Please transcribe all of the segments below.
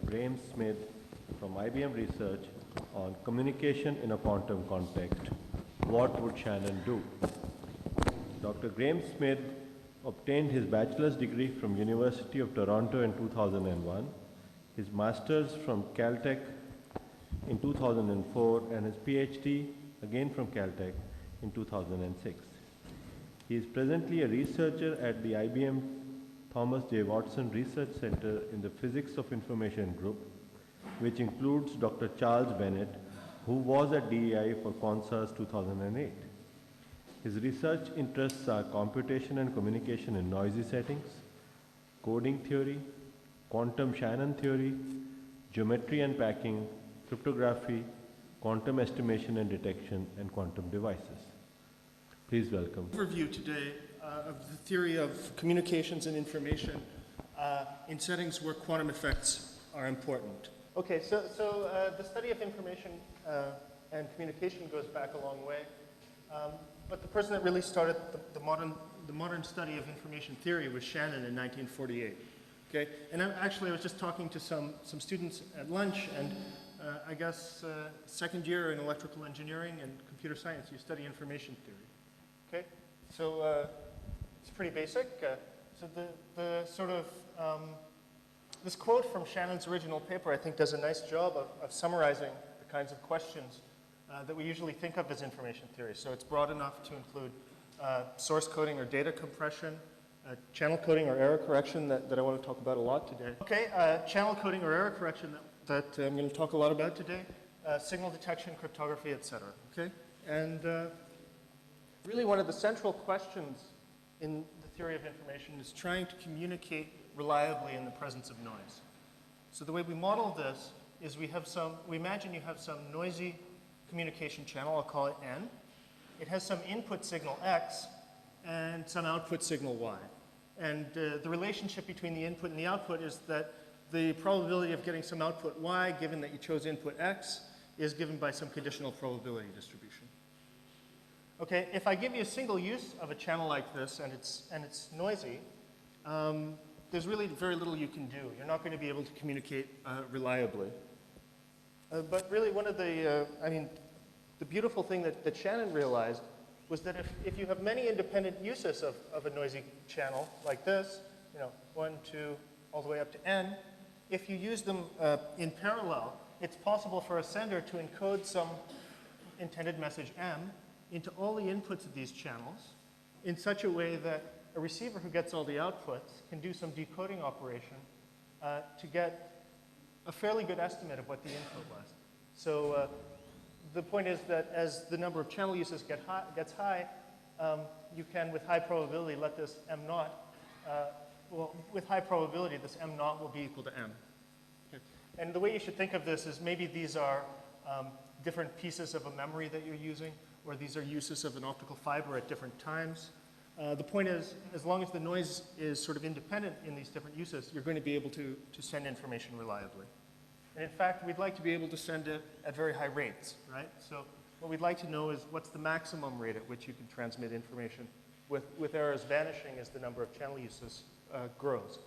Graeme Smith from IBM Research on communication in a quantum context. What would Shannon do? Dr. Graeme Smith obtained his bachelor's degree from University of Toronto in 2001, his master's from Caltech in 2004, and his PhD again from Caltech in 2006. He is presently a researcher at the IBM Thomas J. Watson Research Center in the Physics of Information group, which includes Dr. Charles Bennett, who was at DEI for CONSAS 2008. His research interests are computation and communication in noisy settings, coding theory, quantum Shannon theory, geometry and packing, cryptography, quantum estimation and detection, and quantum devices. Please welcome. Overview today of the theory of communications and information in settings where quantum effects are important. Okay, so the study of information and communication goes back a long way, but the person that really started the modern study of information theory was Shannon in 1948. Okay, and I was just talking to some students at lunch, and I guess second year in electrical engineering and computer science, you study information theory. Okay, so it's pretty basic. So the sort of this quote from Shannon's original paper, I think, does a nice job of summarizing the kinds of questions that we usually think of as information theory. So it's broad enough to include source coding or data compression, channel coding or error correction that I want to talk about a lot today. Okay, channel coding or error correction that I'm going to talk a lot about today, signal detection, cryptography, etc. Okay, and really one of the central questions in the theory of information is trying to communicate reliably in the presence of noise. So the way we model this is we imagine you have some noisy communication channel, I'll call it N. It has some input signal X and some output signal Y. And the relationship between the input and the output is that the probability of getting some output Y, given that you chose input X, is given by some conditional probability distribution. Okay, if I give you a single use of a channel like this and it's noisy, there's really very little you can do. You're not going to be able to communicate reliably. But really one of the, the beautiful thing that Shannon realized was that if you have many independent uses of a noisy channel like this, 1, 2, all the way up to N, if you use them in parallel, it's possible for a sender to encode some intended message M into all the inputs of these channels in such a way that a receiver who gets all the outputs can do some decoding operation to get a fairly good estimate of what the input was. So the point is that as the number of channel uses gets high, you can, with high probability, let this M naught, with high probability, this M naught will be equal to M. Okay. And the way you should think of this is maybe these are different pieces of a memory that you're using, or these are uses of an optical fiber at different times. The point is, as long as the noise is sort of independent in these different uses, you're going to be able to send information reliably. And in fact, we'd like to be able to send it at very high rates, right? So what we'd like to know is what's the maximum rate at which you can transmit information with errors vanishing as the number of channel uses grows.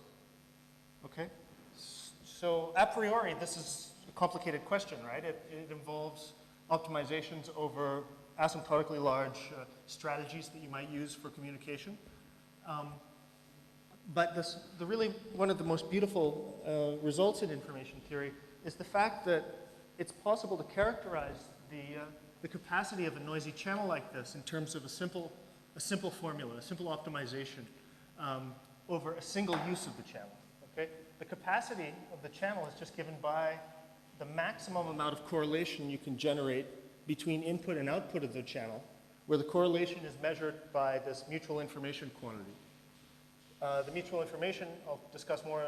Okay? So a priori, this is a complicated question, right? It involves optimizations over asymptotically large strategies that you might use for communication. But really one of the most beautiful results in information theory is the fact that it's possible to characterize the capacity of a noisy channel like this in terms of a simple formula, a simple optimization over a single use of the channel. Okay? The capacity of the channel is just given by the maximum amount of correlation you can generate between input and output of the channel, where the correlation is measured by this mutual information quantity. The mutual information, I'll discuss more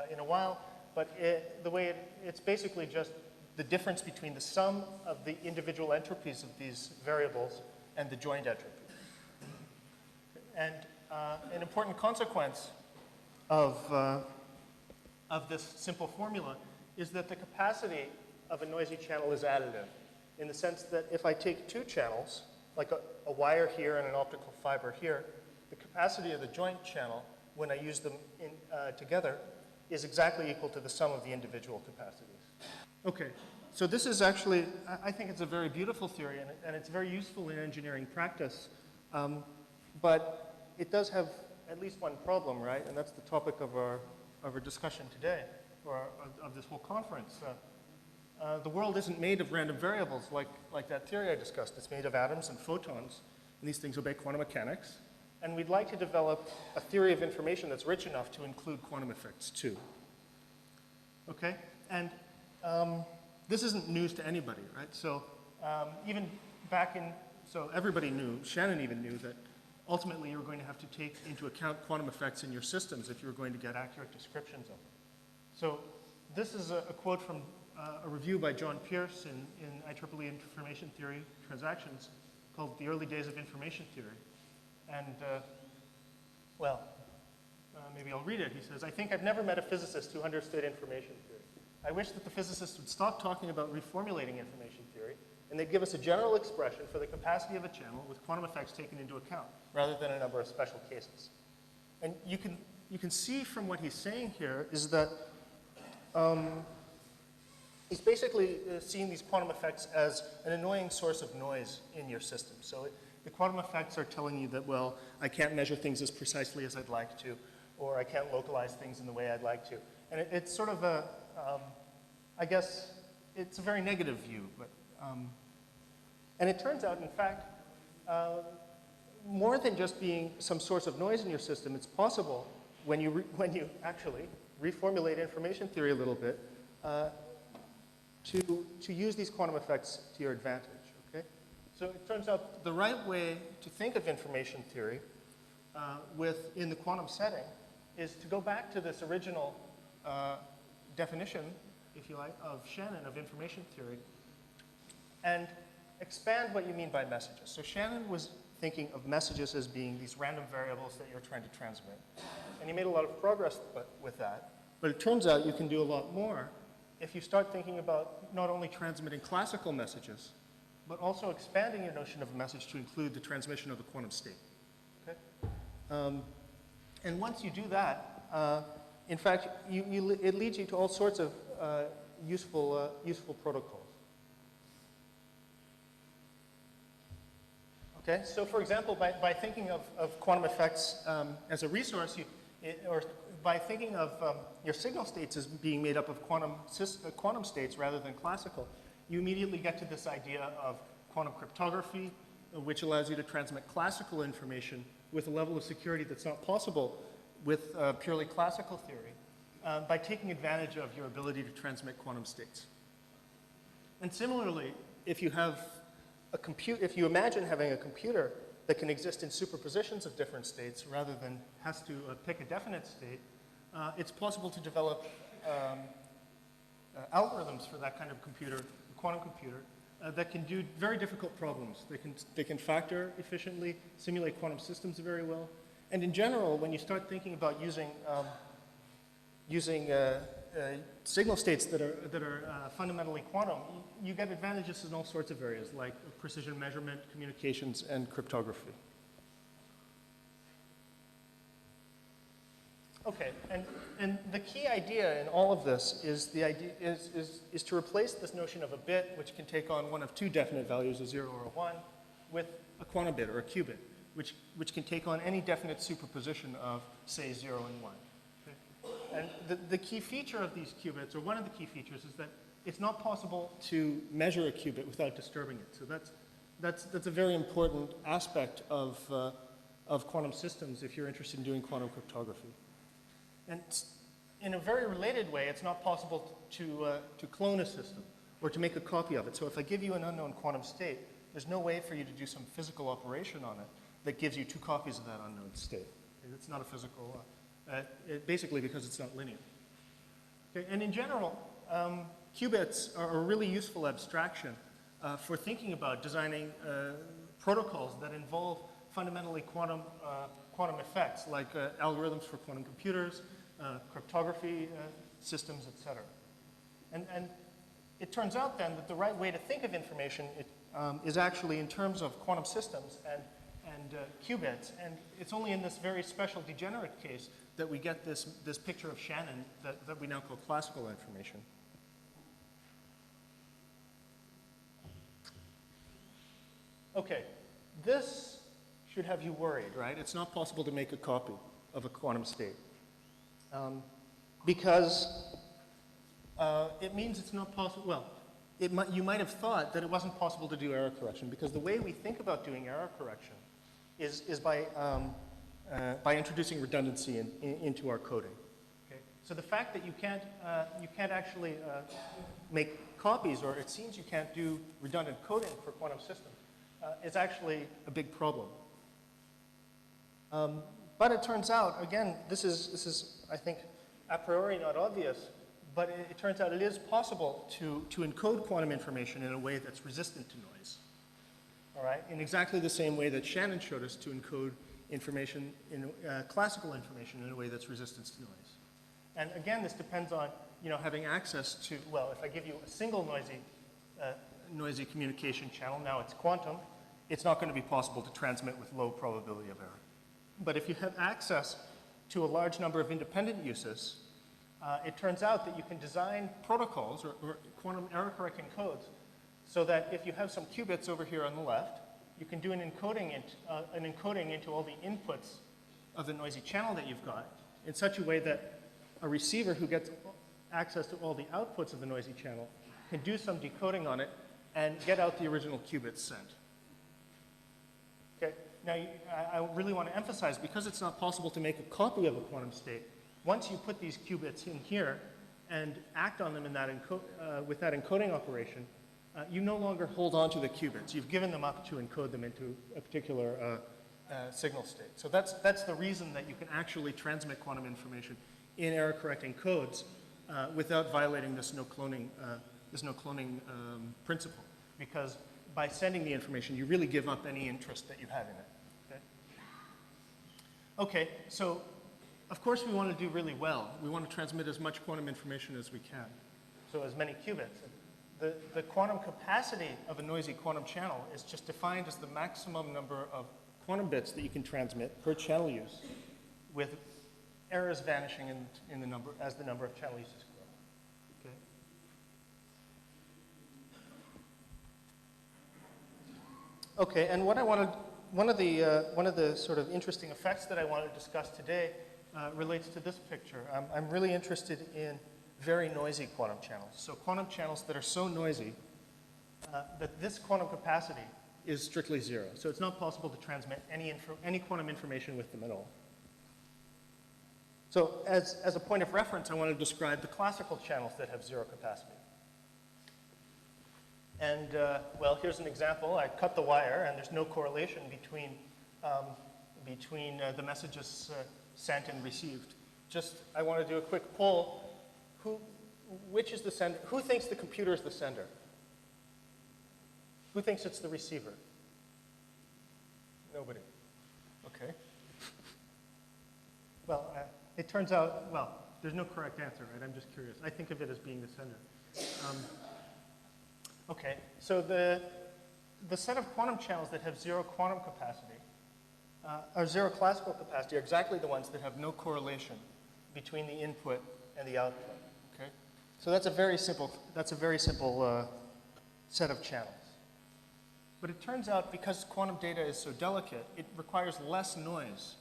in a while, but it's basically just the difference between the sum of the individual entropies of these variables and the joint entropy. And an important consequence of this simple formula is that the capacity of a noisy channel is additive, in the sense that if I take two channels, like a wire here and an optical fiber here, the capacity of the joint channel, when I use them together, is exactly equal to the sum of the individual capacities. Okay, so this is actually, I think it's a very beautiful theory, and it's very useful in engineering practice, but it does have at least one problem, right? And that's the topic of our discussion today, or of this whole conference. The world isn't made of random variables like that theory I discussed. It's made of atoms and photons, and these things obey quantum mechanics. And we'd like to develop a theory of information that's rich enough to include quantum effects too. Okay? And this isn't news to anybody, right? So even back in, so everybody knew, Shannon even knew that ultimately you were going to have to take into account quantum effects in your systems if you were going to get accurate descriptions of them. So this is a quote from a review by John Pierce in IEEE Information Theory Transactions called The Early Days of Information Theory. And, maybe I'll read it. He says, "I think I've never met a physicist who understood information theory. I wish that the physicists would stop talking about reformulating information theory, and they'd give us a general expression for the capacity of a channel with quantum effects taken into account, rather than a number of special cases." And you can see from what he's saying here is that he's basically seeing these quantum effects as an annoying source of noise in your system. So the quantum effects are telling you that, well, I can't measure things as precisely as I'd like to, or I can't localize things in the way I'd like to. And it's sort of a, I guess, it's a very negative view. But, and it turns out, in fact, more than just being some source of noise in your system, it's possible when you actually reformulate information theory a little bit to use these quantum effects to your advantage. Okay? So it turns out the right way to think of information theory in the quantum setting is to go back to this original definition, if you like, of Shannon of information theory and expand what you mean by messages. So Shannon was thinking of messages as being these random variables that you're trying to transmit. And he made a lot of progress with that. But it turns out you can do a lot more if you start thinking about not only transmitting classical messages, but also expanding your notion of a message to include the transmission of the quantum state. Okay? And once you do that, in fact, it leads you to all sorts of useful protocols. Okay, so for example, by thinking of quantum effects as a resource, or by thinking of your signal states as being made up of quantum states rather than classical, you immediately get to this idea of quantum cryptography, which allows you to transmit classical information with a level of security that's not possible with purely classical theory, by taking advantage of your ability to transmit quantum states. And similarly, if you imagine having a computer that can exist in superpositions of different states rather than has to pick a definite state, it's possible to develop algorithms for that kind of computer, quantum computer, that can do very difficult problems. They can factor efficiently, simulate quantum systems very well. And in general, when you start thinking about using signal states that are fundamentally quantum, you get advantages in all sorts of areas, like precision measurement, communications, and cryptography. Okay, and the key idea in all of this is to replace this notion of a bit, which can take on one of two definite values, a 0 or a 1, with a quantum bit or a qubit, which can take on any definite superposition of, say, 0 and 1. Okay? And the key feature of these qubits, or one of the key features, is that it's not possible to measure a qubit without disturbing it. So that's a very important aspect of quantum systems if you're interested in doing quantum cryptography. And in a very related way, it's not possible to clone a system or to make a copy of it. So if I give you an unknown quantum state, there's no way for you to do some physical operation on it that gives you two copies of that unknown state. It's not a physical, basically because it's not linear. Okay, and in general, qubits are a really useful abstraction for thinking about designing protocols that involve fundamentally quantum effects, like algorithms for quantum computers, cryptography systems, etc. And it turns out then that the right way to think of information is actually in terms of quantum systems and qubits. And it's only in this very special degenerate case that we get this picture of Shannon that we now call classical information. Okay, this should have you worried, right? It's not possible to make a copy of a quantum state because it means it's not possible. Well, you might have thought that it wasn't possible to do error correction because the way we think about doing error correction is by introducing redundancy into our coding. Okay? So the fact that you can't actually make copies, or it seems you can't do redundant coding for quantum systems, is actually a big problem. But it turns out, again, this is I think a priori not obvious, but it turns out it is possible to encode quantum information in a way that's resistant to noise. All right, in exactly the same way that Shannon showed us to encode information in classical information in a way that's resistant to noise. And again, this depends on having access to, well, if I give you a single noisy communication channel, now it's quantum, it's not going to be possible to transmit with low probability of error. But if you have access to a large number of independent uses, it turns out that you can design protocols or quantum error correcting codes so that if you have some qubits over here on the left, you can do an encoding into all the inputs of the noisy channel that you've got in such a way that a receiver who gets access to all the outputs of the noisy channel can do some decoding on it and get out the original qubits sent. Okay. Now, I really want to emphasize, because it's not possible to make a copy of a quantum state, once you put these qubits in here and act on them in that with that encoding operation, you no longer hold on to the qubits. You've given them up to encode them into a particular signal state. So that's the reason that you can actually transmit quantum information in error-correcting codes without violating this no cloning principle. Because by sending the information, you really give up any interest that you have in it. Okay, so of course we want to do really well. We want to transmit as much quantum information as we can. So as many qubits. The quantum capacity of a noisy quantum channel is just defined as the maximum number of quantum bits that you can transmit per channel use, with errors vanishing as the number of channel uses grow. Okay. Okay, and what I wanted, one of the sort of interesting effects that I want to discuss today relates to this picture. I'm really interested in very noisy quantum channels. So quantum channels that are so noisy that this quantum capacity is strictly zero. So it's not possible to transmit any quantum information with them at all. So as a point of reference, I want to describe the classical channels that have zero capacity. And well, here's an example. I cut the wire, and there's no correlation between the messages sent and received. Just, I want to do a quick poll. Which is the sender? Who thinks the computer is the sender? Who thinks it's the receiver? Nobody. Okay. Well, it turns out, well, there's no correct answer, right? I'm just curious. I think of it as being the sender. Okay, so the set of quantum channels that have zero quantum capacity, or zero classical capacity, are exactly the ones that have no correlation between the input and the output. Okay, so that's a very simple set of channels. But it turns out, because quantum data is so delicate, it requires less noise.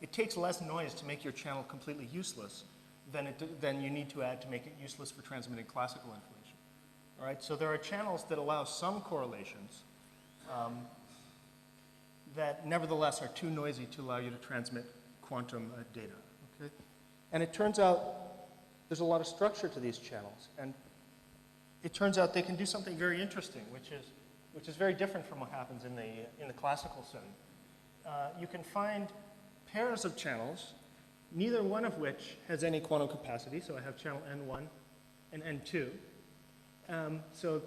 It takes less noise to make your channel completely useless than you need to add to make it useless for transmitting classical information. All right, so there are channels that allow some correlations that nevertheless are too noisy to allow you to transmit quantum data. Okay? And it turns out there's a lot of structure to these channels, and it turns out they can do something very interesting, which is very different from what happens in the classical setting. You can find pairs of channels, neither one of which has any quantum capacity. So I have channel N1 and N2. So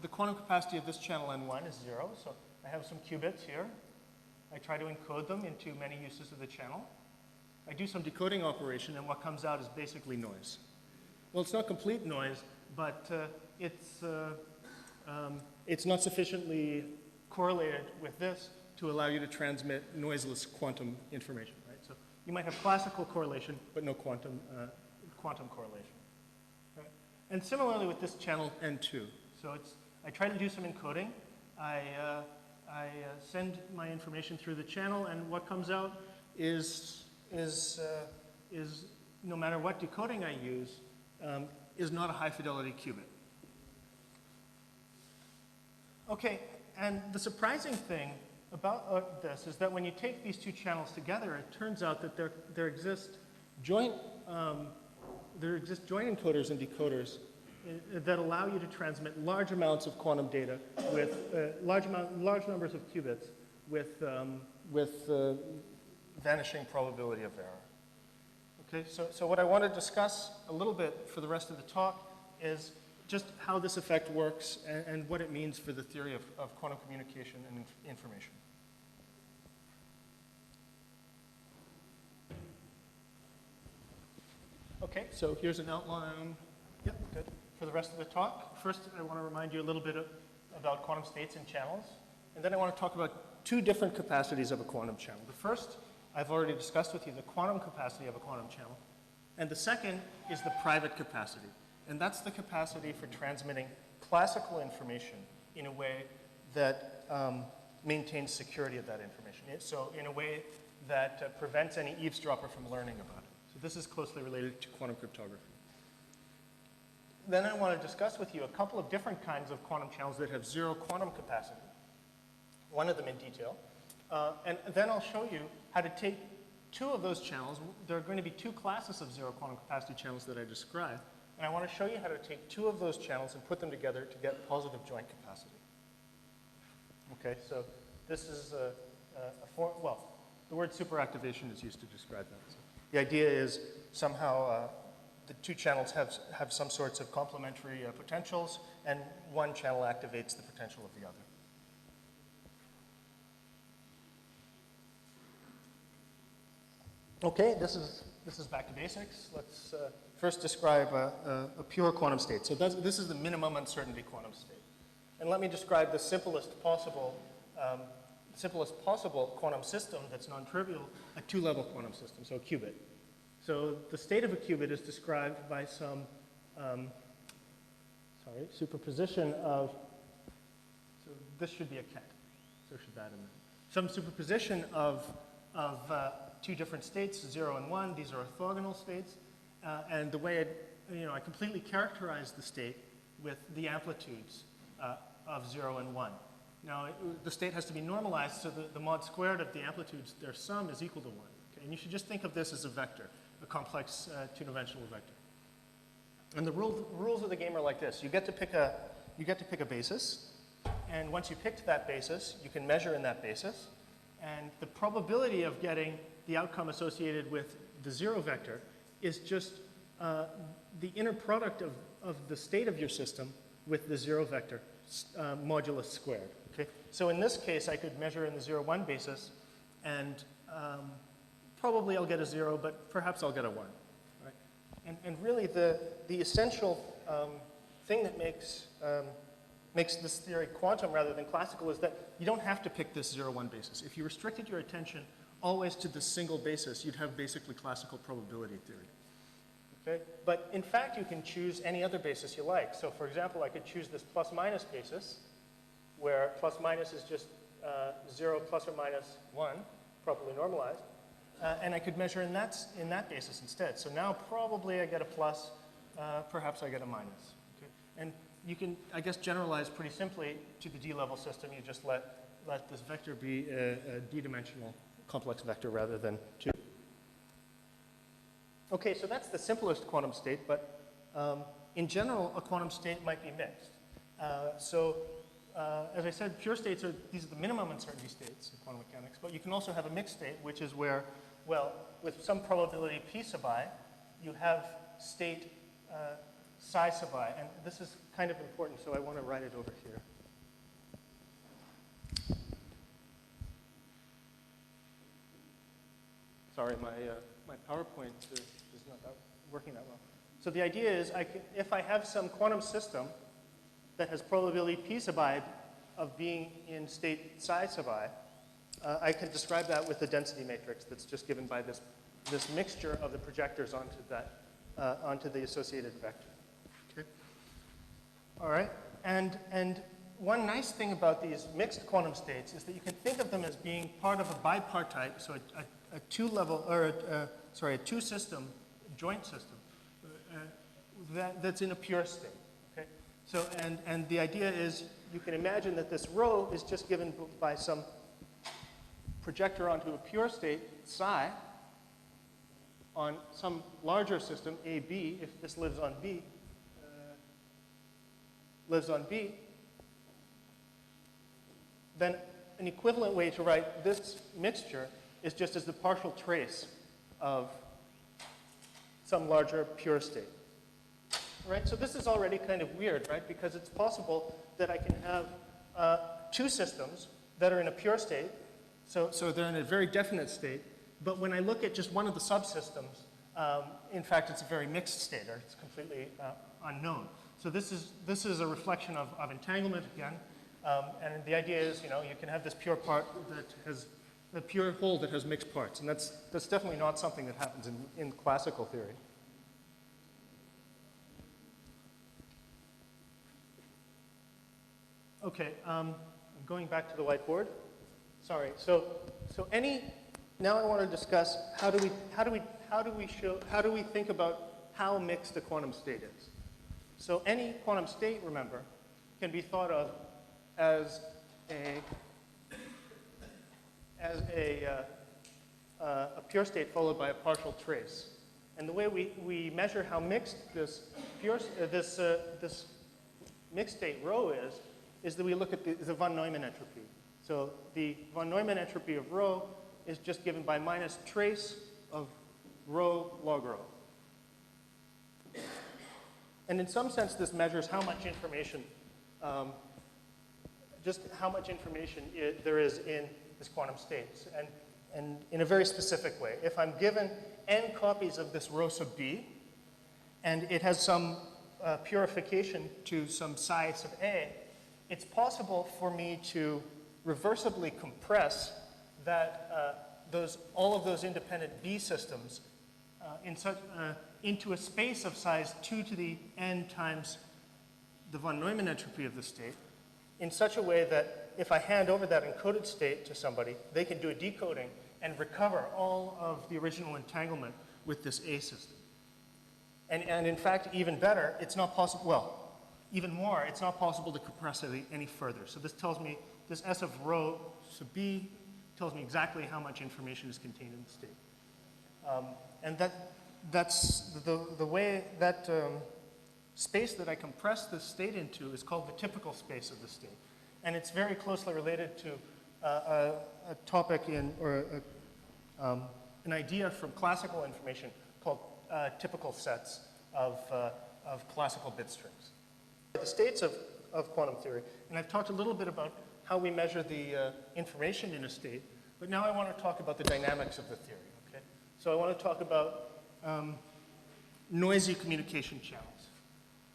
the quantum capacity of this channel N1 is 0. So I have some qubits here. I try to encode them into many uses of the channel. I do some decoding operation, and what comes out is basically noise. Well, it's not complete noise, but it's not sufficiently correlated with this to allow you to transmit noiseless quantum information, right? You might have classical correlation, but no quantum correlation. Okay? And similarly with this channel N2. So I try to do some encoding. I send my information through the channel, and what comes out is no matter what decoding I use, is not a high fidelity qubit. Okay, and the surprising thing about this is that when you take these two channels together, it turns out that there exist joint encoders and decoders that allow you to transmit large amounts of quantum data with large numbers of qubits with vanishing probability of error. Okay, so what I want to discuss a little bit for the rest of the talk is just how this effect works and what it means for the theory of quantum communication and information. Okay, so here's an outline. Yep, good. For the rest of the talk, first I want to remind you a little bit about quantum states and channels, and then I want to talk about two different capacities of a quantum channel. The first I've already discussed with you, the quantum capacity of a quantum channel, and the second is the private capacity. And that's the capacity for transmitting classical information in a way that maintains security of that information. So in a way that prevents any eavesdropper from learning about it. So this is closely related to quantum cryptography. Then I want to discuss with you a couple of different kinds of quantum channels that have zero quantum capacity, one of them in detail. And then I'll show you how to take two of those channels. There are going to be two classes of zero quantum capacity channels that I described. And I want to show you how to take two of those channels and put them together to get positive joint capacity. Okay, so this is well, the word superactivation is used to describe that. So the idea is somehow the two channels have some sorts of complementary potentials, and one channel activates the potential of the other. Okay, this is back to basics. Let's first describe a pure quantum state. So this is the minimum uncertainty quantum state. And let me describe the simplest possible quantum system that's non-trivial, a two-level quantum system, so a qubit. So the state of a qubit is described by some superposition of, so this should be a ket, so should that in there. Some superposition of two different states, 0 and 1. These are orthogonal states. And the way I completely characterize the state with the amplitudes of 0 and 1. Now, the state has to be normalized, so the mod squared of the amplitudes, their sum is equal to 1. Okay? And you should just think of this as a vector, a complex two-dimensional vector. And the rules of the game are like this. You get to pick a basis, and once you picked that basis, you can measure in that basis. And the probability of getting the outcome associated with the zero vector is just the inner product of the state of your system with the zero vector modulus squared. Okay? So in this case, I could measure in the 0, 1 basis, and probably I'll get a 0, but perhaps I'll get a 1. Right? And really, the essential thing that makes this theory quantum rather than classical is that you don't have to pick this 0, 1 basis. If you restricted your attention always to this single basis, you'd have basically classical probability theory. Okay? But in fact, you can choose any other basis you like. So for example, I could choose this plus-minus basis, where plus-minus is just 0 plus or minus 1, properly normalized. And I could measure in that basis instead. So now probably I get a plus, perhaps I get a minus. Okay? And you can, I guess, generalize pretty simply to the D-level system. You just let this vector be a D-dimensional complex vector rather than 2. Okay, so that's the simplest quantum state, but in general, a quantum state might be mixed. As I said, pure states these are the minimum uncertainty states in quantum mechanics, but you can also have a mixed state, which is where, well, with some probability p sub I, you have state psi sub I, and this is kind of important, so I want to write it over here. Sorry, my PowerPoint is not working that well. So the idea is, if I have some quantum system that has probability p sub I of being in state psi sub I, I can describe that with the density matrix that's just given by this this mixture of the projectors onto that, onto the associated vector. Okay. All right. And one nice thing about these mixed quantum states is that you can think of them as being part of a bipartite, so a two-level, or a two-system joint system that's in a pure state. Okay. So and the idea is you can imagine that this rho is just given by some projector onto a pure state psi on some larger system, AB, if this lives on B, then an equivalent way to write this mixture is just as the partial trace of some larger pure state. Right? So this is already kind of weird, right? Because it's possible that I can have two systems that are in a pure state, so they're in a very definite state, but when I look at just one of the subsystems, in fact, it's a very mixed state, or it's completely unknown. So this is a reflection of entanglement again, and the idea is, you can have this pure part that has a pure whole that has mixed parts, and that's definitely not something that happens in classical theory. Okay, I'm going back to the whiteboard. Sorry. So now I want to discuss how do we think about how mixed a quantum state is. So any quantum state, remember, can be thought of as a pure state followed by a partial trace. And the way we measure how mixed this mixed state rho is that we look at the von Neumann entropy. So the von Neumann entropy of rho is just given by minus trace of rho log rho. And in some sense, this measures how much information, there is in this quantum state. And in a very specific way. If I'm given n copies of this rho sub b, and it has some purification to some psi sub a, it's possible for me to reversibly compress that all of those independent B systems into a space of size 2 to the n times the von Neumann entropy of the state in such a way that if I hand over that encoded state to somebody, they can do a decoding and recover all of the original entanglement with this A system. And in fact, even better, it's not possible, well, even more, it's not possible to compress it any further. So this tells me, this S of rho sub B tells me exactly how much information is contained in the state. And that's the way that space that I compress this state into is called the typical space of the state. And it's very closely related to a topic an idea from classical information called typical sets of classical bit strings. The states of quantum theory, and I've talked a little bit about how we measure the information in a state, but now I want to talk about the dynamics of the theory, okay? So I want to talk about noisy communication channels.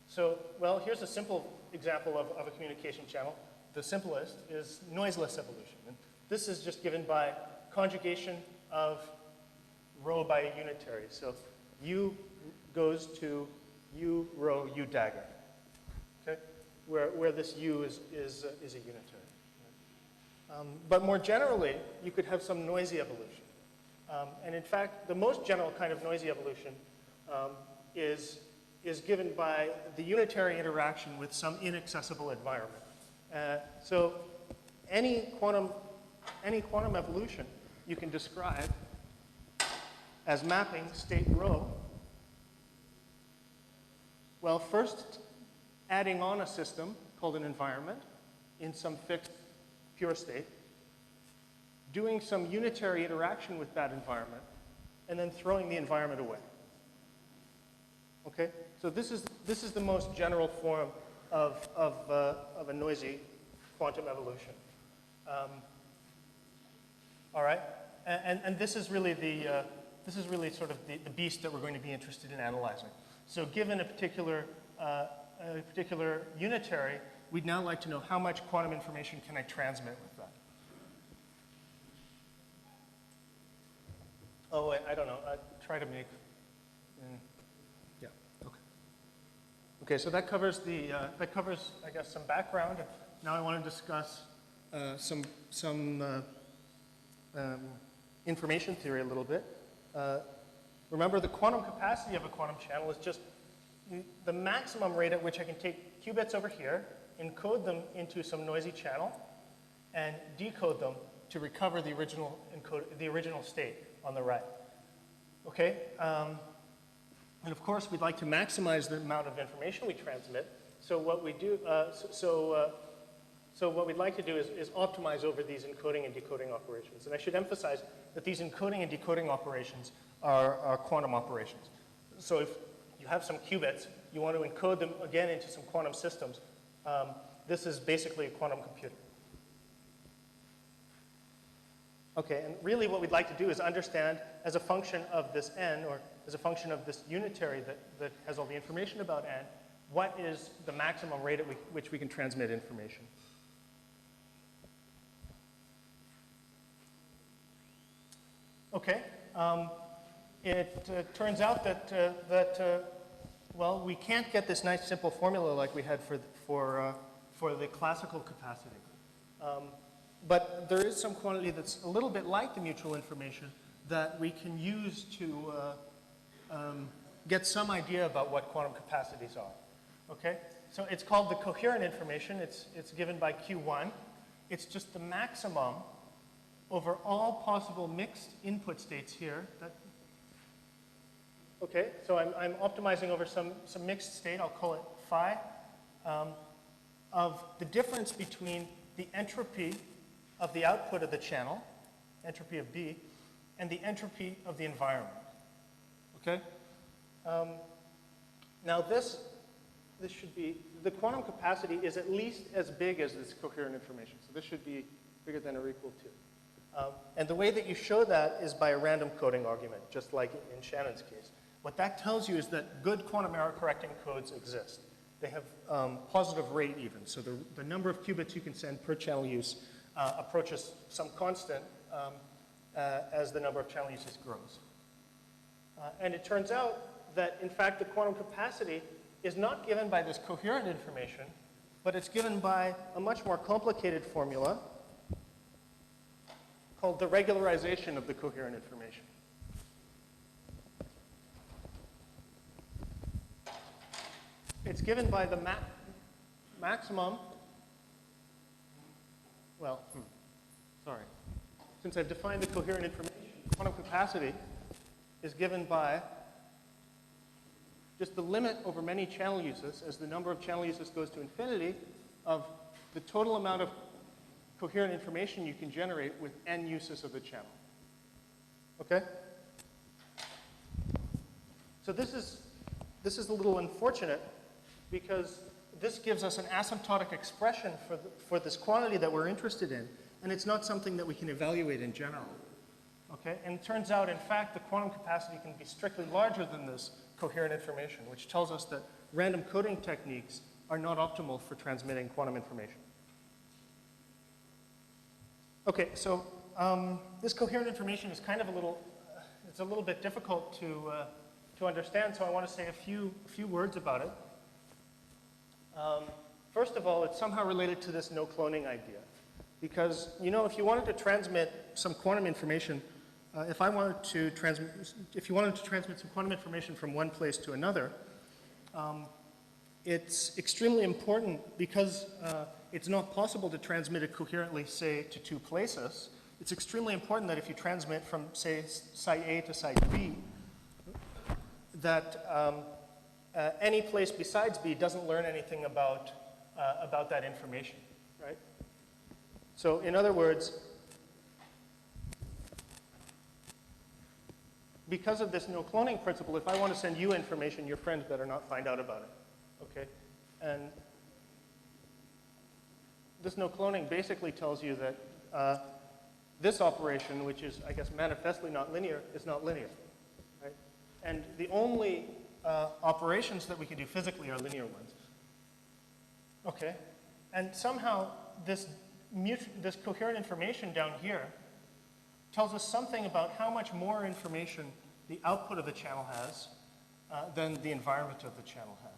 So, well, here's a simple example of a communication channel. The simplest is noiseless evolution. And this is just given by conjugation of rho by a unitary. So U goes to U rho U dagger, okay? Where this U is a unitary. But more generally, you could have some noisy evolution. And in fact, the most general kind of noisy evolution is given by the unitary interaction with some inaccessible environment. So any quantum evolution you can describe as mapping state rho, well, first adding on a system called an environment in some fixed pure state, doing some unitary interaction with that environment, and then throwing the environment away. Okay? So this is the most general form of a noisy quantum evolution. All right? And this is really sort of the beast that we're going to be interested in analyzing. So given a particular unitary, we'd now like to know how much quantum information can I transmit with that. Oh, wait, I don't know. Try to make, yeah, okay. Okay, so that covers I guess, some background. Now I want to discuss some information theory a little bit. Remember, the quantum capacity of a quantum channel is just the maximum rate at which I can take qubits over here, encode them into some noisy channel, and decode them to recover the original state on the right. Okay, and of course we'd like to maximize the amount of information we transmit. So what we do, so what we'd like to do is optimize over these encoding and decoding operations. And I should emphasize that these encoding and decoding operations are quantum operations. So if you have some qubits, you want to encode them again into some quantum systems. This is basically a quantum computer. Okay, and really what we'd like to do is understand, as a function of this n, or as a function of this unitary that has all the information about n, what is the maximum rate at which we can transmit information. Okay, it turns out that well, we can't get this nice simple formula like we had for the classical capacity. But there is some quantity that's a little bit like the mutual information that we can use to get some idea about what quantum capacities are. Okay, so it's called the coherent information. It's given by Q1. It's just the maximum over all possible mixed input states here. Okay, so I'm optimizing over some mixed state. I'll call it phi, of the difference between the entropy of the output of the channel, entropy of B, and the entropy of the environment. Okay? Now this should be, the quantum capacity is at least as big as this coherent information. So this should be bigger than or equal to. And the way that you show that is by a random coding argument, just like in Shannon's case. What that tells you is that good quantum error correcting codes exist. They have positive rate even. So the number of qubits you can send per channel use approaches some constant as the number of channel uses grows. And it turns out that, in fact, the quantum capacity is not given by this coherent information, but it's given by a much more complicated formula called the regularization of the coherent information. It's given by the maximum, well, sorry. Since I've defined the coherent information, quantum capacity is given by just the limit over many channel uses, as the number of channel uses goes to infinity, of the total amount of coherent information you can generate with n uses of the channel. Okay? So this is a little unfortunate, because this gives us an asymptotic expression for this quantity that we're interested in, and it's not something that we can evaluate in general. Okay? And it turns out, in fact, the quantum capacity can be strictly larger than this coherent information, which tells us that random coding techniques are not optimal for transmitting quantum information. Okay, so this coherent information is kind of it's a little bit difficult to understand, so I want to say a few words about it. First of all, it's somehow related to this no cloning idea. Because, you know, if you wanted to transmit some quantum information, if you wanted to transmit some quantum information from one place to another, it's extremely important because it's not possible to transmit it coherently, say, to two places. It's extremely important that if you transmit from, say, site A to site B, that any place besides B doesn't learn anything about that information, right? So in other words, because of this no cloning principle, if I want to send you information, your friends better not find out about it, okay? And this no cloning basically tells you that this operation, which is, I guess, manifestly not linear, is not linear, right? And the only operations that we can do physically are linear ones. Okay, and somehow this coherent information down here tells us something about how much more information the output of the channel has than the environment of the channel has.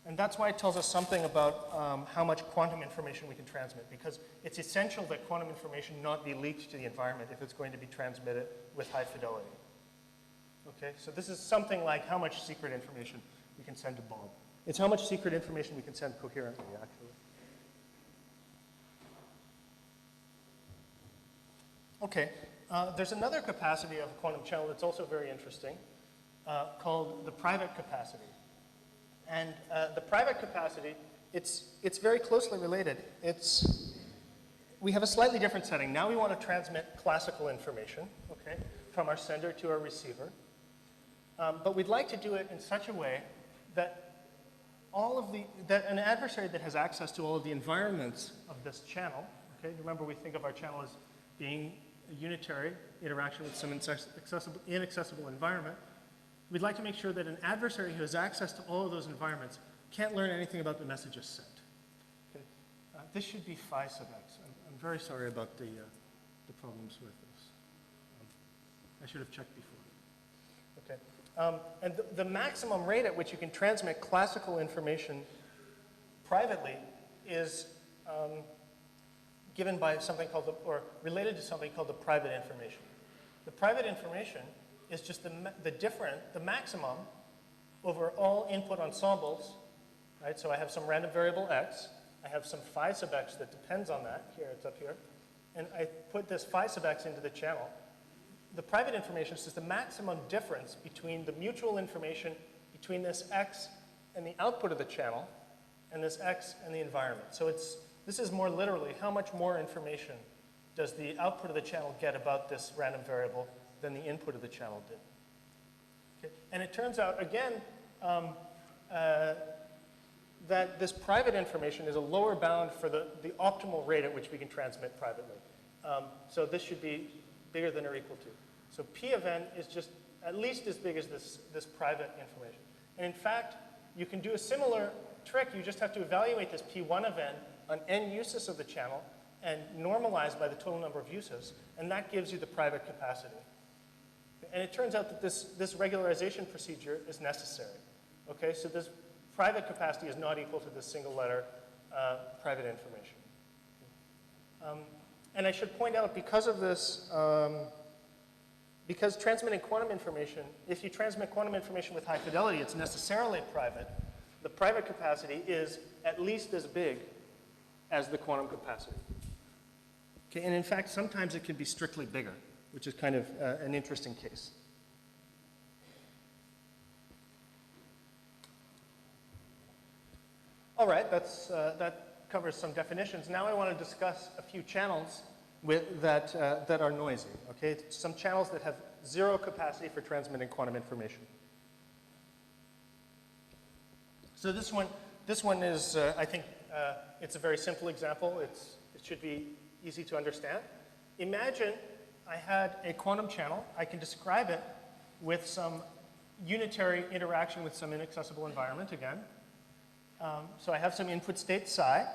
And that's why it tells us something about how much quantum information we can transmit, because it's essential that quantum information not be leaked to the environment if it's going to be transmitted with high fidelity. Okay, so this is something like how much secret information we can send to Bob. It's how much secret information we can send coherently, actually. Okay, there's another capacity of a quantum channel that's also very interesting, called the private capacity. And the private capacity, it's very closely related. We have a slightly different setting. Now we want to transmit classical information, okay, from our sender to our receiver. But we'd like to do it in such a way that that an adversary that has access to all of the environments of this channel, okay, remember we think of our channel as being a unitary interaction with some inaccessible environment. We'd like to make sure that an adversary who has access to all of those environments can't learn anything about the messages sent. Okay. This should be phi sub x. I'm very sorry about the problems with this. I should have checked before. Okay. And the maximum rate at which you can transmit classical information privately is given by something called, or related to something called the private information. The private information is just the maximum over all input ensembles, right? So I have some random variable x, I have some phi sub x that depends on that, here, it's up here, and I put this phi sub x into the channel. The private information is just the maximum difference between the mutual information between this x and the output of the channel, and this x and the environment. So this is more literally how much more information does the output of the channel get about this random variable than the input of the channel did. Okay. And it turns out, again, that this private information is a lower bound for the optimal rate at which we can transmit privately. So this should be bigger than or equal to. So P of n is just at least as big as this private information. And in fact, you can do a similar trick. You just have to evaluate this P1 of n on n uses of the channel and normalize by the total number of uses, and that gives you the private capacity. And it turns out that this regularization procedure is necessary. Okay, so this private capacity is not equal to this single letter private information. And I should point out, because of this, because transmitting quantum information, if you transmit quantum information with high fidelity, it's necessarily private. The private capacity is at least as big as the quantum capacity. Okay, and in fact, sometimes it can be strictly bigger, which is kind of an interesting case. All right, that covers some definitions. Now I want to discuss a few channels that are noisy. Okay, some channels that have zero capacity for transmitting quantum information. So this one is, I think, it's a very simple example. It should be easy to understand. Imagine I had a quantum channel. I can describe it with some unitary interaction with some inaccessible environment again. So I have some input state psi,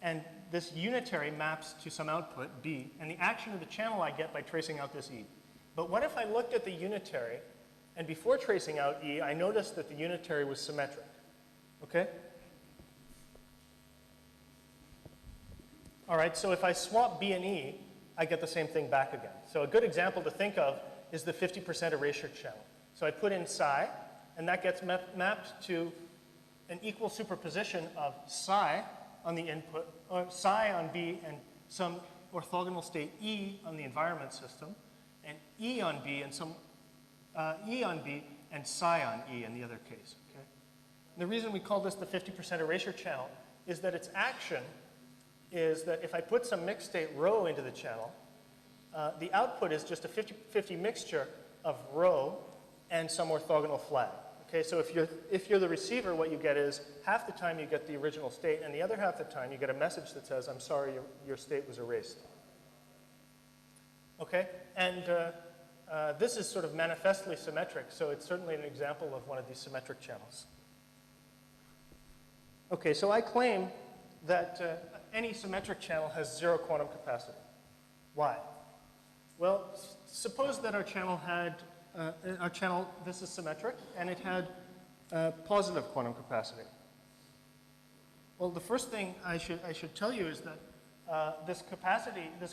and this unitary maps to some output b, and the action of the channel I get by tracing out this e. But what if I looked at the unitary, and before tracing out e, I noticed that the unitary was symmetric? Okay? All right, so if I swap b and e, I get the same thing back again. So a good example to think of is the 50% erasure channel. So I put in psi, and that gets mapped to an equal superposition of psi on the input, or psi on b, and some orthogonal state e on the environment system, and e on b, and some e on b, and psi on e in the other case. Okay? The reason we call this the 50% erasure channel is that its action is that if I put some mixed state rho into the channel, the output is just a 50-50 mixture of rho and some orthogonal flag. Okay, so if you're the receiver, what you get is half the time you get the original state, and the other half the time you get a message that says, I'm sorry, your state was erased. Okay, and this is sort of manifestly symmetric, so it's certainly an example of one of these symmetric channels. Okay, so I claim that any symmetric channel has zero quantum capacity. Why? Well, suppose that our channel had, this is symmetric, and it had positive quantum capacity. Well, the first thing I should tell you is that this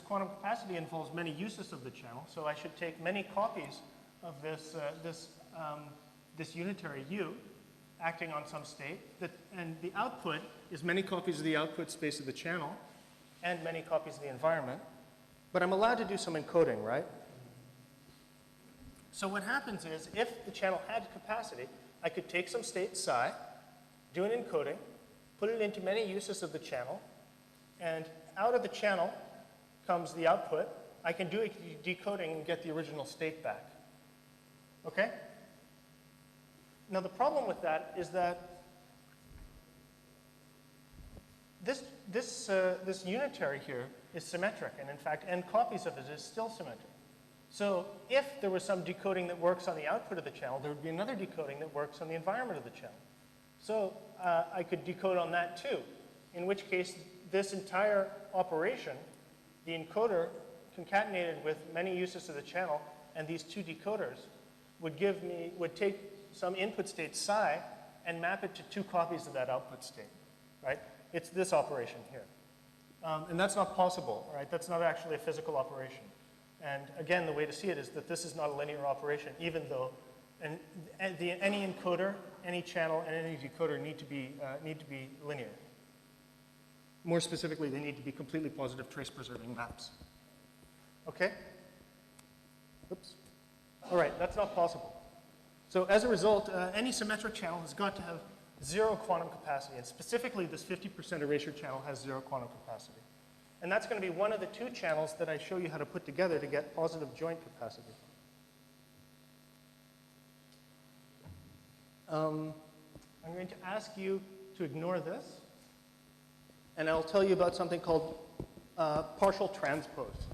quantum capacity involves many uses of the channel, so I should take many copies of this unitary U acting on some state, and the output is many copies of the output space of the channel and many copies of the environment. But I'm allowed to do some encoding, right? So what happens is, if the channel had capacity, I could take some state psi, do an encoding, put it into many uses of the channel, and out of the channel comes the output. I can do a decoding and get the original state back. Okay? Now the problem with that is that this unitary here is symmetric, and in fact, n copies of it is still symmetric. So if there was some decoding that works on the output of the channel, there would be another decoding that works on the environment of the channel. So I could decode on that too, in which case this entire operation, the encoder concatenated with many uses of the channel and these two decoders would take some input state psi and map it to two copies of that output state, right? It's this operation here. And that's not possible, right? That's not actually a physical operation. And again, the way to see it is that this is not a linear operation, even though any encoder, any channel, and any decoder need to be linear. More specifically, they need to be completely positive trace-preserving maps. Okay? Oops. All right, that's not possible. So as a result, any symmetric channel has got to have zero quantum capacity, and specifically this 50% erasure channel has zero quantum capacity. And that's going to be one of the two channels that I show you how to put together to get positive joint capacity. I'm going to ask you to ignore this, and I'll tell you about something called partial transpose.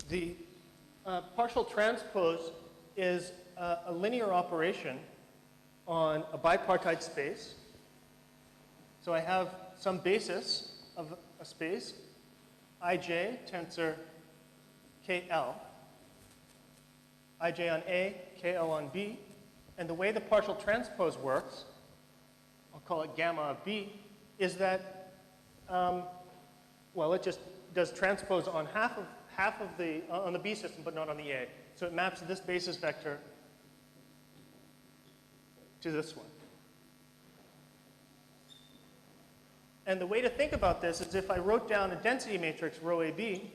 The partial transpose is a linear operation on a bipartite space. So I have some basis of a space, ij tensor KL, ij on A, KL on B, and the way the partial transpose works, I'll call it gamma of B, is that, well, it just does transpose on half of the, on the B system, but not on the A. So it maps this basis vector to this one. And the way to think about this is if I wrote down a density matrix, rho AB,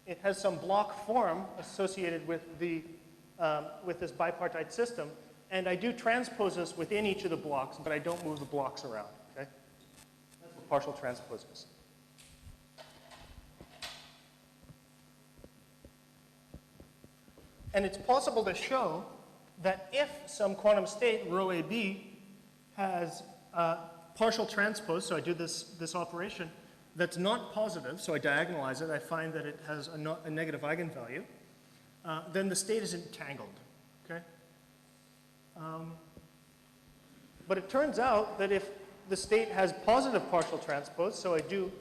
it has some block form associated with the with this bipartite system, and I do transposes within each of the blocks, but I don't move the blocks around. Okay, that's what partial transpose is. And it's possible to show that if some quantum state, rho AB, has partial transpose, so I do this operation, that's not positive, so I diagonalize it, I find that it has a negative eigenvalue, then the state is entangled, okay? But it turns out that if the state has positive partial transpose, so I do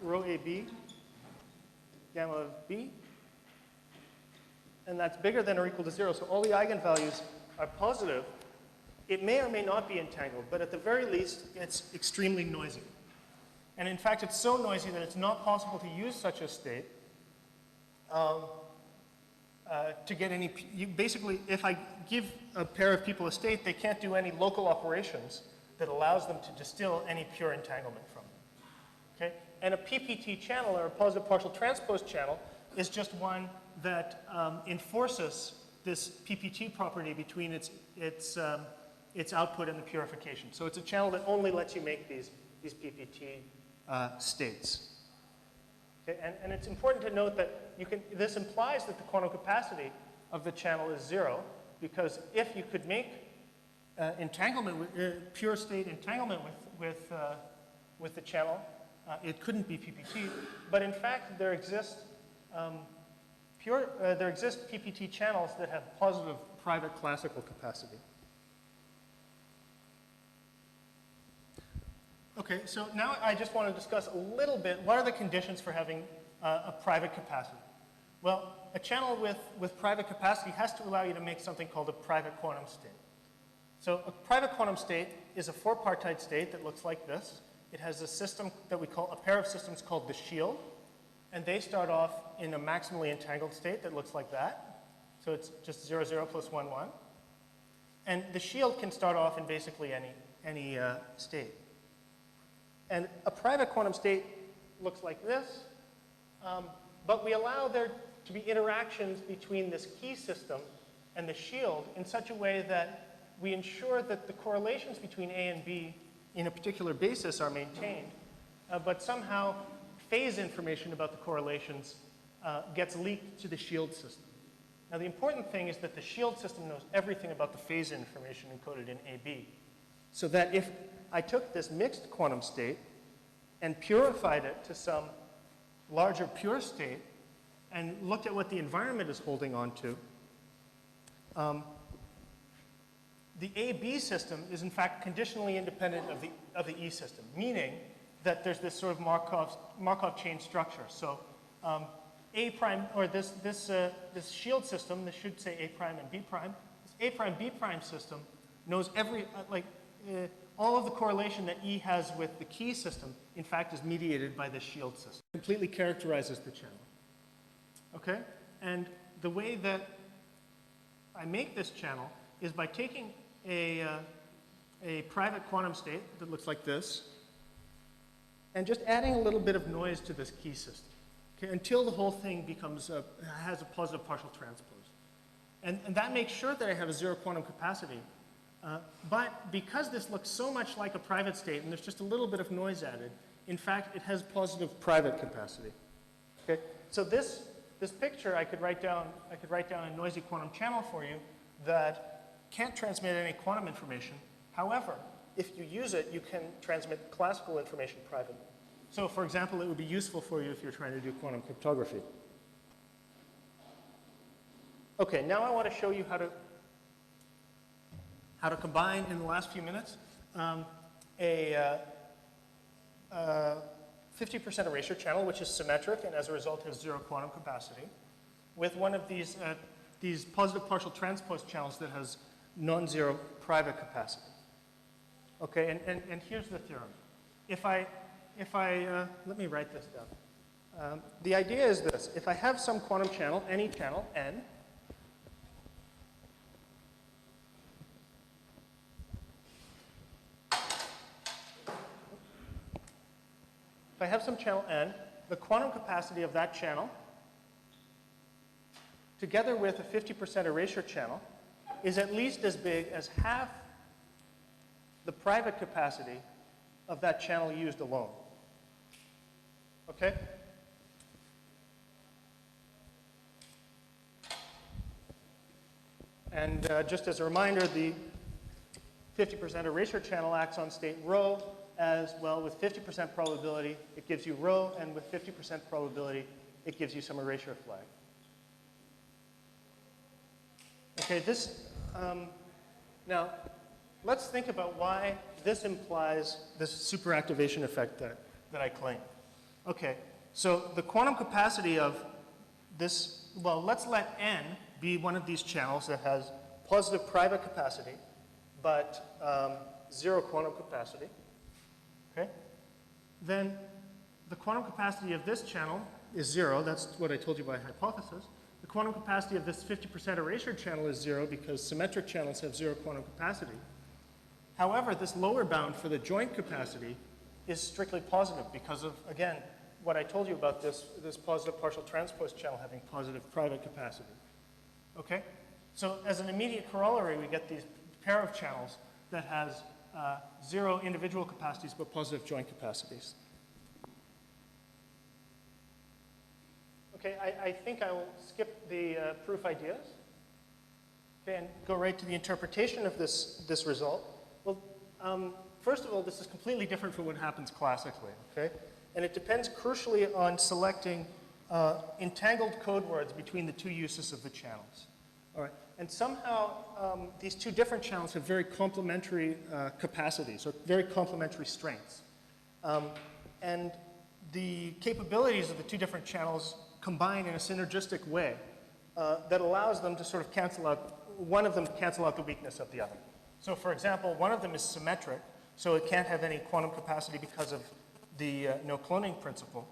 rho AB, gamma of B, and that's bigger than or equal to 0, so all the eigenvalues are positive, it may or may not be entangled, but at the very least, it's extremely noisy. And in fact, it's so noisy that it's not possible to use such a state to get any, basically, if I give a pair of people a state, they can't do any local operations that allows them to distill any pure entanglement from it, okay? And a PPT channel, or a positive partial transpose channel, is just one that enforces this PPT property between its output and the purification. So it's a channel that only lets you make these PPT states. Okay? And it's important to note that this implies that the quantum capacity of the channel is 0, because if you could make entanglement, pure state entanglement with the channel, it couldn't be PPT. But in fact, there exist PPT channels that have positive private classical capacity. Okay, so now I just want to discuss a little bit, what are the conditions for having a private capacity? Well, a channel with private capacity has to allow you to make something called a private quantum state. So a private quantum state is a four-partite state that looks like this. It has a system that we call, a pair of systems called the shield, and they start off in a maximally entangled state that looks like that. So it's just 0, 0 plus 1, 1. And the shield can start off in basically any state. And a private quantum state looks like this, but we allow there to be interactions between this key system and the shield in such a way that we ensure that the correlations between A and B in a particular basis are maintained, but somehow phase information about the correlations gets leaked to the shield system. Now the important thing is that the shield system knows everything about the phase information encoded in AB, so that if I took this mixed quantum state and purified it to some larger pure state and looked at what the environment is holding on to, the AB system is in fact conditionally independent of the E system, meaning that there's this sort of Markov chain structure. So A prime, or this shield system, this should say A prime and B prime, this A prime B prime system knows all of the correlation that E has with the key system, in fact, is mediated by the shield system. It completely characterizes the channel. Okay? And the way that I make this channel is by taking a private quantum state that looks like this and just adding a little bit of noise to this key system, okay, until the whole thing becomes has a positive partial transpose. And that makes sure that I have a zero quantum capacity. But because this looks so much like a private state and there's just a little bit of noise added, in fact, it has positive private capacity. Okay? So this picture I could write down a noisy quantum channel for you that can't transmit any quantum information. However, if you use it, you can transmit classical information privately. So for example, it would be useful for you if you're trying to do quantum cryptography. Okay, now I want to show you how to combine in the last few minutes a 50% erasure channel, which is symmetric and as a result has zero quantum capacity, with one of these positive partial transpose channels that has non-zero private capacity. Okay, and here's the theorem. If I let me write this down. The idea is this: if I have some quantum channel, any channel n, if I have some channel n, the quantum capacity of that channel, together with a 50% erasure channel, is at least as big as half the private capacity of that channel used alone. Okay? And just as a reminder, the 50% erasure channel acts on state rho as well. With 50% probability, it gives you rho, and with 50% probability, it gives you some erasure flag. Okay, now let's think about why this implies this superactivation effect that I claim. Okay, so the quantum capacity of this, well, let's let n be one of these channels that has positive private capacity, but zero quantum capacity. Okay? Then the quantum capacity of this channel is zero. That's what I told you by hypothesis. The quantum capacity of this 50% erasure channel is zero because symmetric channels have zero quantum capacity. However, this lower bound for the joint capacity is strictly positive because of, again, what I told you about this positive partial transpose channel having positive private capacity. Okay? So as an immediate corollary, we get these pair of channels that has zero individual capacities but positive joint capacities. Okay, I think I will skip the proof ideas, okay, and go right to the interpretation of this result. Well, first of all, this is completely different from what happens classically, okay? And it depends crucially on selecting entangled code words between the two uses of the channels. All right, and somehow these two different channels have very complementary capacities or very complementary strengths. And the capabilities of the two different channels combine in a synergistic way that allows them to sort of cancel out, one of them cancel out the weakness of the other. So for example, one of them is symmetric, so it can't have any quantum capacity because of the no cloning principle.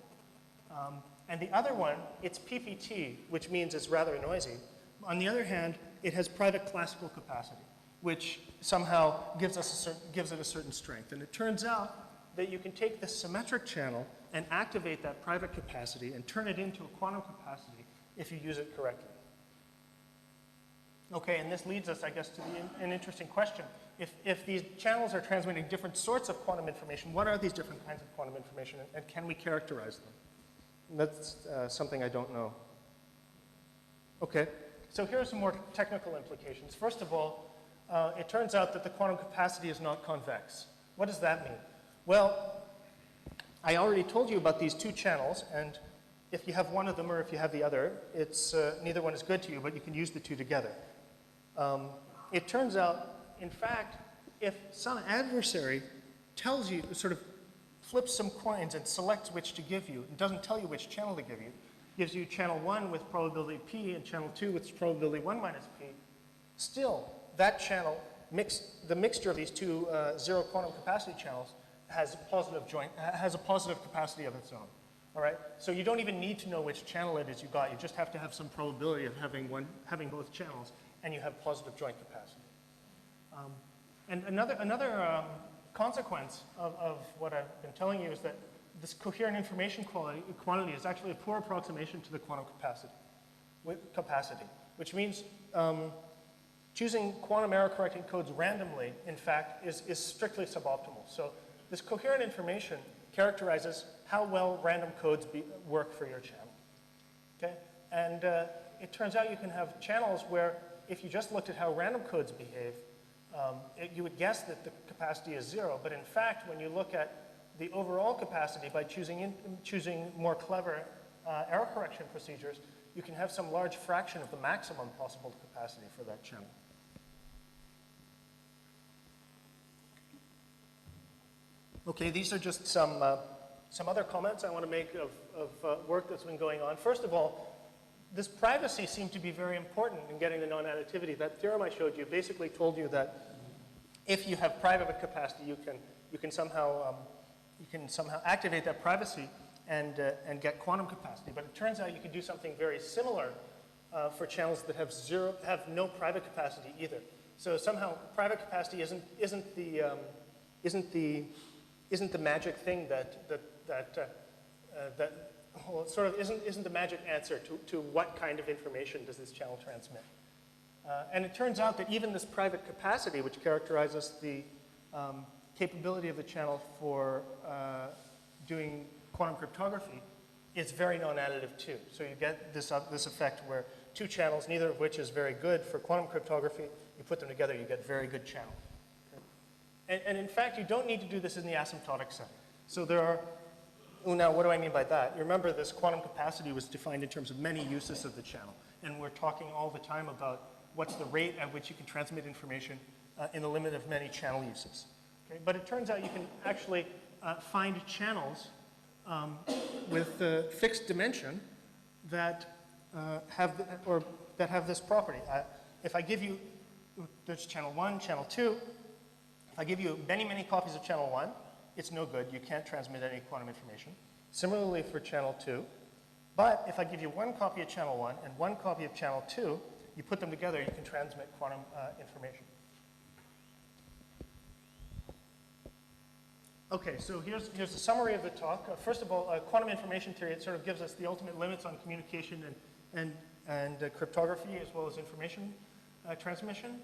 And the other one, it's PPT, which means it's rather noisy. On the other hand, it has private classical capacity, which somehow gives it a certain strength. And it turns out that you can take this symmetric channel and activate that private capacity and turn it into a quantum capacity if you use it correctly. Okay, and this leads us, I guess, to an interesting question. If these channels are transmitting different sorts of quantum information, what are these different kinds of quantum information, and can we characterize them? And that's something I don't know. Okay, so here are some more technical implications. First of all, it turns out that the quantum capacity is not convex. What does that mean? Well, I already told you about these two channels, and if you have one of them or if you have the other, it's neither one is good to you, but you can use the two together. It turns out, in fact, if some adversary tells you, sort of flips some coins and selects which to give you, and doesn't tell you which channel to give you, gives you channel 1 with probability p and channel 2 with probability 1 minus p, still, that channel, the mixture of these two zero quantum capacity channels has a positive capacity of its own. All right? So you don't even need to know which channel it is you got. You just have to have some probability of having both channels, and you have positive joint capacity. And another consequence of what I've been telling you is that this coherent information quantity is actually a poor approximation to the quantum capacity, which means choosing quantum error correcting codes randomly, in fact, is strictly suboptimal. So this coherent information characterizes how well random codes work for your channel. Okay? And it turns out you can have channels where if you just looked at how random codes behave, you would guess that the capacity is 0. But in fact, when you look at the overall capacity by choosing more clever error correction procedures, you can have some large fraction of the maximum possible capacity for that channel. Okay, these are just some other comments I want to make of work that's been going on. First of all, this privacy seemed to be very important in getting the non-additivity. That theorem I showed you basically told you that if you have private capacity, you can somehow activate that privacy and get quantum capacity. But it turns out you can do something very similar for channels that have no private capacity either. So somehow private capacity isn't the magic thing well, it sort of isn't the magic answer to what kind of information does this channel transmit. And it turns out that even this private capacity, which characterizes the capability of the channel for doing quantum cryptography, is very non-additive too. So you get this effect where two channels, neither of which is very good for quantum cryptography, you put them together, you get very good channel. Okay? And in fact, you don't need to do this in the asymptotic setting. So there are, now what do I mean by that? You remember this quantum capacity was defined in terms of many uses of the channel. And we're talking all the time about what's the rate at which you can transmit information in the limit of many channel uses. Okay? But it turns out you can actually find channels with fixed dimension that have this property. If I give you, there's channel 1, channel 2. If I give you many, many copies of channel 1, it's no good. You can't transmit any quantum information. Similarly for channel 2. But if I give you one copy of channel 1 and one copy of channel 2, you put them together, you can transmit quantum information. Okay, so here's a summary of the talk. First of all, quantum information theory, it sort of gives us the ultimate limits on communication and cryptography as well as information transmission.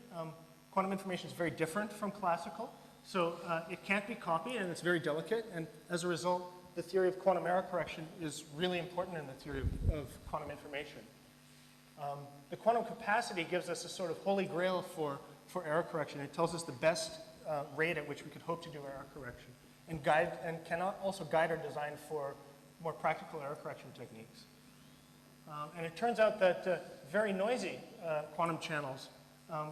Quantum information is very different from classical. So it can't be copied, and it's very delicate. And as a result, the theory of quantum error correction is really important in the theory of quantum information. The quantum capacity gives us a sort of holy grail for error correction. It tells us the best rate at which we could hope to do error correction, and can also guide our design for more practical error correction techniques. And it turns out that very noisy quantum channels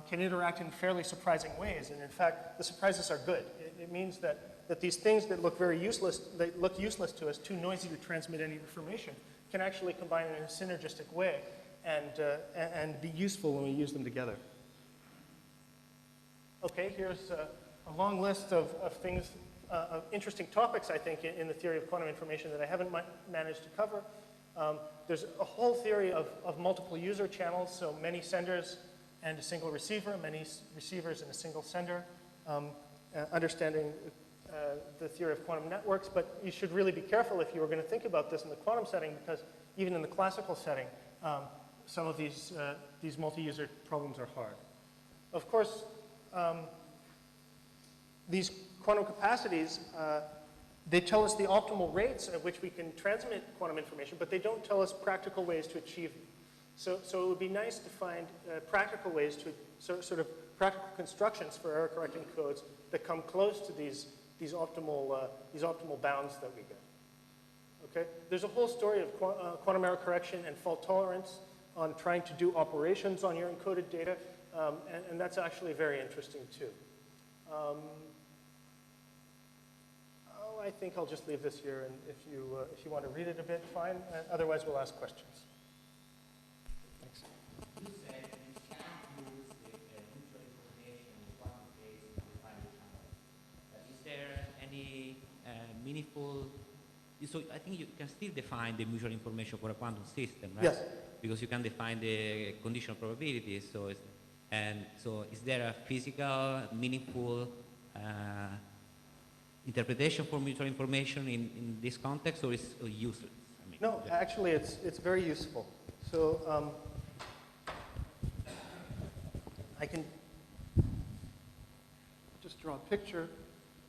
can interact in fairly surprising ways. And in fact, the surprises are good. It means that these things that look very useless, that look useless to us, too noisy to transmit any information, can actually combine in a synergistic way and be useful when we use them together. Okay, here's a long list of things, of interesting topics, I think, in the theory of quantum information that I haven't managed to cover. There's a whole theory of multiple user channels, so many senders and a single receiver, many receivers and a single sender, understanding the theory of quantum networks, but you should really be careful if you were going to think about this in the quantum setting, because even in the classical setting, some of these multi-user problems are hard. Of course, these quantum capacities, they tell us the optimal rates at which we can transmit quantum information, but they don't tell us practical ways to achieve them. So it would be nice to find practical ways to, sort of practical constructions for error correcting codes that come close to these optimal bounds that we get. Okay? There's a whole story of quantum error correction and fault tolerance on trying to do operations on your encoded data, and that's actually very interesting too. I think I'll just leave this here, and if you want to read it a bit, fine. Otherwise, we'll ask questions. Thanks. You said you can't use the mutual information in quantum case to define the channel. But is there any meaningful? So I think you can still define the mutual information for a quantum system, right? Yes. Because you can define the conditional probabilities. So is there a physical, meaningful interpretation for mutual information in this context, or is it useless? I mean, No, actually, it's very useful. So I can just draw a picture.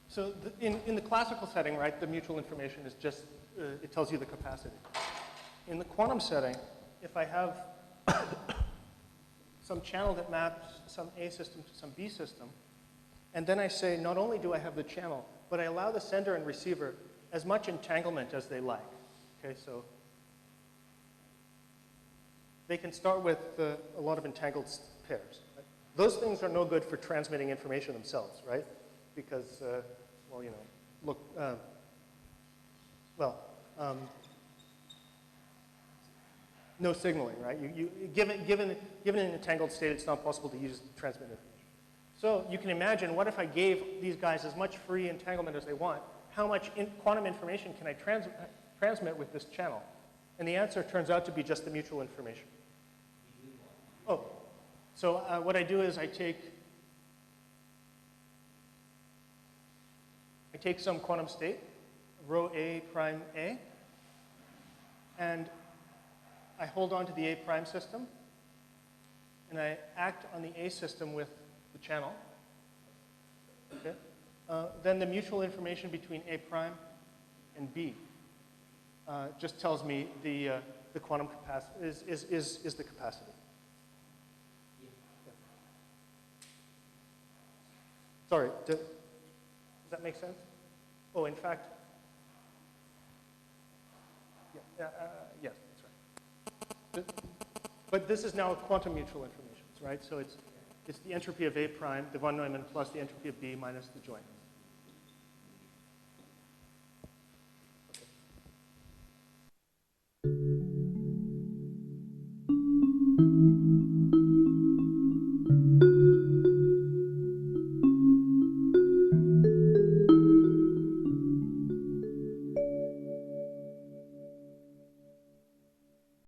So in the classical setting, right, the mutual information is just, it tells you the capacity. In the quantum setting, if I have some channel that maps some A system to some B system, and then I say, not only do I have the channel, but I allow the sender and receiver as much entanglement as they like. Okay, so they can start with a lot of entangled pairs. Right? Those things are no good for transmitting information themselves, right? Because, well, you know, look, no signaling, right? Given an entangled state, it's not possible to use transmit information. So you can imagine, what if I gave these guys as much free entanglement as they want? How much quantum information can I transmit with this channel? And the answer turns out to be just the mutual information. Oh, so what I do is I take some quantum state, rho A prime A, and I hold on to the A prime system, and I act on the A system with the channel. Okay. Then the mutual information between A prime and B just tells me the quantum capacity is the capacity. Yeah. Sorry, does that make sense? Oh, in fact, yeah, yes, that's right. But this is now quantum mutual information, right? So it's the entropy of A prime, the von Neumann, plus the entropy of B minus the joint.